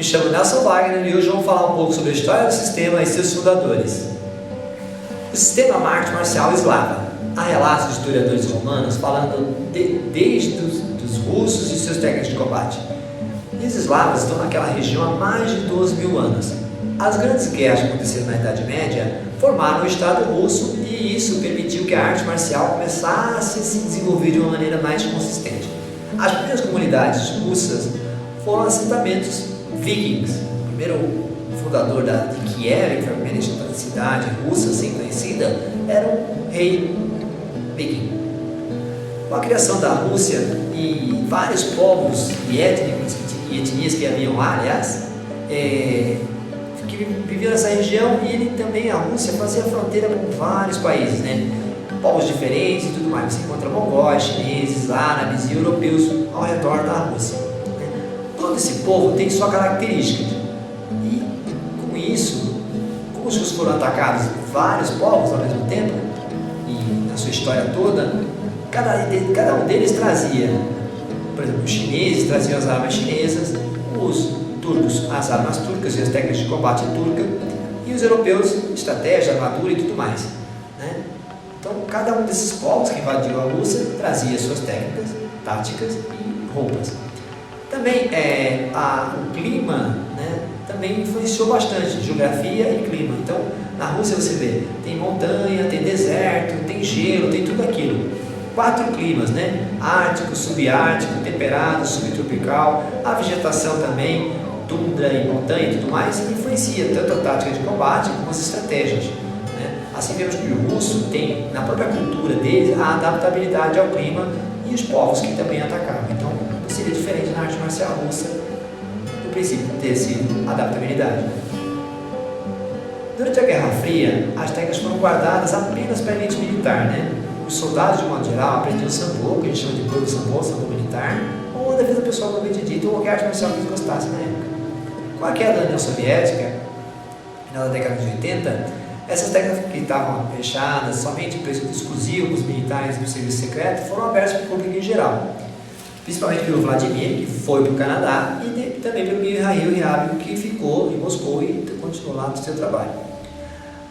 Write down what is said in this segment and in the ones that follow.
me chamo Nelson Wagner e hoje vamos falar um pouco sobre a história do sistema e seus fundadores. O sistema arte marcial eslava. Há relatos de historiadores romanos falando desde dos russos e seus técnicos de combate. E os eslavos estão naquela região há mais de 12 mil anos. As grandes guerras que aconteceram na Idade Média formaram o Estado russo e isso permitiu que a arte marcial começasse a se desenvolver de uma maneira mais consistente. As primeiras comunidades russas foram assentamentos vikings. O primeiro fundador de Kiev, que foi a primeira cidade russa assim conhecida, era um rei viking. Com a criação da Rússia e vários povos e etnias que haviam lá, aliás, que viviam nessa região, e ele também, a Rússia, fazia fronteira com vários países, né? Povos diferentes e tudo mais. Você encontra mongóis, chineses, árabes e europeus ao redor da Rússia. Todo esse povo tem sua característica. E com isso, como os russos foram atacados vários povos ao mesmo tempo, e na sua história toda, cada um deles trazia, por exemplo, os chineses traziam as armas chinesas, os turcos as armas turcas e as técnicas de combate turca, e os europeus estratégia, armadura e tudo mais, né? Então cada um desses povos que invadiu a Rússia trazia suas técnicas, táticas e roupas. Também o clima, né, também influenciou bastante, geografia e clima. Então na Rússia você vê, tem montanha, tem deserto, tem gelo, tem tudo aquilo. 4 climas, né? Ártico, subártico, temperado, subtropical. A vegetação também, tundra e montanha e tudo mais, influencia tanto a tática de combate como as estratégias, né? Assim vemos que o russo tem na própria cultura dele a adaptabilidade ao clima e os povos que também atacavam. Então não seria diferente na arte marcial russa do princípio ter sido adaptabilidade. Durante a Guerra Fria, as técnicas foram guardadas apenas para a elite militar, né? Os soldados, de modo geral, aprendiam sambo, que a gente chama de puro sambo militar, ou a defesa pessoal propriamente dita, ou qualquer arte marcial que eles gostassem na época. Com a queda da União Soviética, final da década de 80, essas técnicas que estavam fechadas somente para exclusivo para os militares e para o serviço secreto foram abertas para o público em geral, principalmente pelo Vladimir, que foi para o Canadá, e também pelo Mikhail Ryabin, que ficou em Moscou e continuou lá no seu trabalho.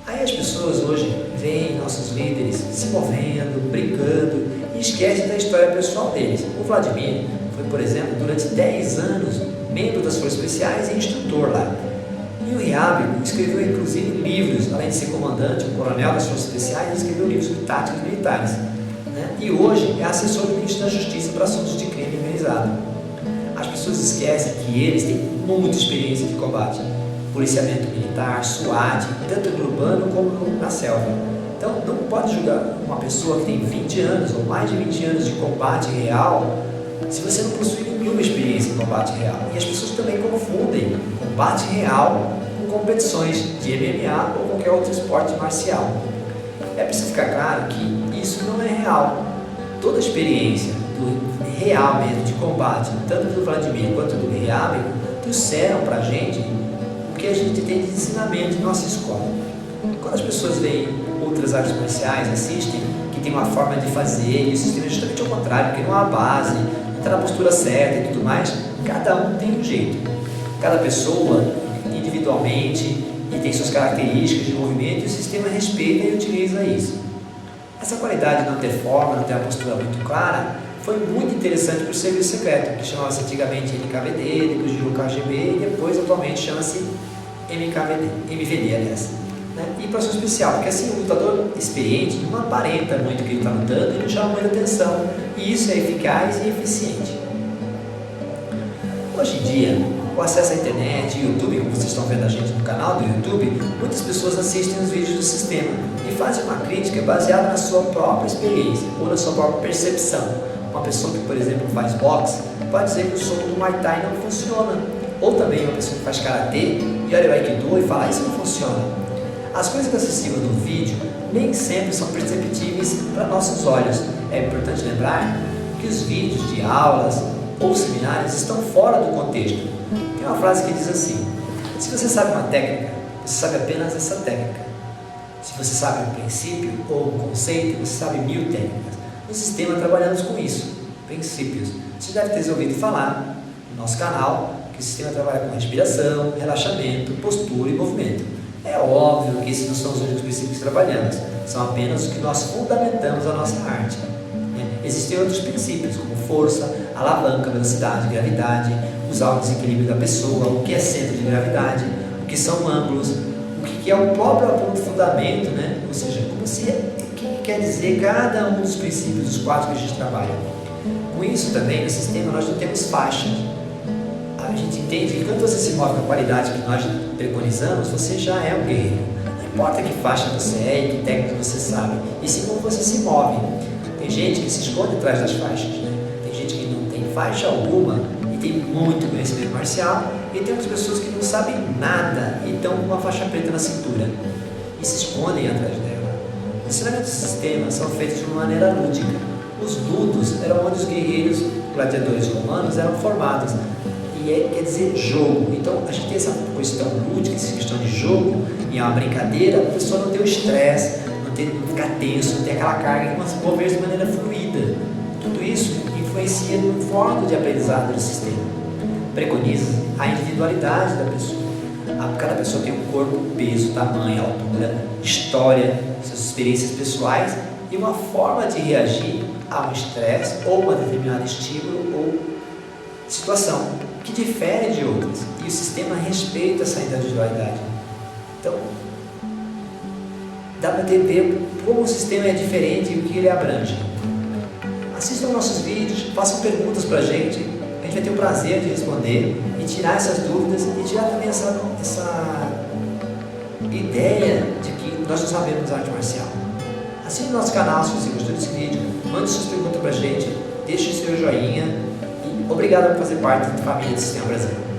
Aí as pessoas hoje veem nossos líderes se movendo, brincando e esquecem da história pessoal deles. O Vladimir foi, por exemplo, durante 10 anos membro das Forças Especiais e instrutor lá. E o Ryabin escreveu inclusive livros, além de ser comandante, um coronel das Forças Especiais, escreveu livros sobre táticas militares, né? E hoje é assessor do Ministro da Justiça para assuntos de crime organizado. As pessoas esquecem que eles têm muita experiência de combate. Policiamento militar, SWAT, tanto no urbano como na selva. Então não pode julgar uma pessoa que tem 20 anos ou mais de 20 anos de combate real se você não possui nenhuma experiência em combate real. E as pessoas também confundem combate real com competições de MMA ou qualquer outro esporte marcial. É preciso ficar claro que isso não é real. Toda a experiência do real mesmo de combate, tanto do Vladimir quanto do Ryabin, trouxeram para a gente que a gente tem de ensinamento em nossa escola. Quando as pessoas veem outras artes marciais, assistem, que tem uma forma de fazer, e o sistema é justamente ao contrário, que não há base, não está na postura certa e tudo mais, cada um tem um jeito. Cada pessoa, individualmente, e tem suas características de movimento, e o sistema respeita e utiliza isso. Essa qualidade de não ter forma, não ter uma postura muito clara, foi muito interessante para o serviço secreto, que chamava-se antigamente NKVD, depois virou KGB e depois atualmente chama-se MVD, aliás, né? E para a ação especial, porque assim o lutador experiente não aparenta muito que ele está lutando e não chama muita atenção, e isso é eficaz e eficiente. Hoje em dia, com acesso à internet e YouTube, como vocês estão vendo a gente no canal do YouTube, muitas pessoas assistem os vídeos do sistema e fazem uma crítica baseada na sua própria experiência ou na sua própria percepção. Uma pessoa que, por exemplo, faz boxe pode dizer que o soco do Muay Thai não funciona. Ou também uma pessoa que faz Karatê e olha o Aikido e fala, isso não funciona. As coisas que assistimos no vídeo nem sempre são perceptíveis para nossos olhos. É importante lembrar que os vídeos de aulas ou seminários estão fora do contexto. Tem uma frase que diz assim, se você sabe uma técnica, você sabe apenas essa técnica. Se você sabe um princípio ou um conceito, você sabe 1000 técnicas. No sistema trabalhamos com isso, princípios. Você deve ter ouvido falar no nosso canal que o sistema trabalha com respiração, relaxamento, postura e movimento. É óbvio que esses não são os únicos princípios que trabalhamos, são apenas os que nós fundamentamos a nossa arte. Existem outros princípios, como força, alavanca, velocidade, gravidade, usar o desequilíbrio da pessoa, o que é centro de gravidade, o que são ângulos, o que é o próprio aprofundamento, né? Ou seja, o que quer dizer cada um dos princípios, dos 4 que a gente trabalha. Com isso também, no sistema, nós não temos faixas. A gente entende que quando você se move com a qualidade que nós preconizamos, você já é um guerreiro. Não importa que faixa você é e que técnica você sabe, e sim como você se move. Tem gente que se esconde atrás das faixas, né? Tem gente que não tem faixa alguma e tem muito conhecimento marcial, e tem outras pessoas que não sabem nada e estão com uma faixa preta na cintura e se escondem atrás dela. Os ensinamentos do sistema são feitos de uma maneira lúdica. Os ludos eram onde os guerreiros gladiadores romanos eram formados. E quer dizer jogo. Então a gente tem essa questão lúdica, essa questão de jogo, e é uma brincadeira, a pessoa não tem o estresse, não ficar tenso, não ter aquela carga, mas mover de maneira fluida. Tudo isso influencia no modo de aprendizado do sistema. Preconiza a individualidade da pessoa. Cada pessoa tem um corpo, peso, tamanho, altura, história, suas experiências pessoais e uma forma de reagir a um estresse ou a um determinado estímulo ou situação que difere de outras, e o sistema respeita essa individualidade. Então, dá para ver como o sistema é diferente e o que ele abrange. Assistam nossos vídeos, façam perguntas para a gente vai ter o prazer de responder e tirar essas dúvidas e tirar também essa ideia de que nós não sabemos arte marcial. Assine o nosso canal se você gostou desse vídeo, mande suas perguntas para a gente, deixe o seu joinha e obrigado por fazer parte da família do Sistema Brasil.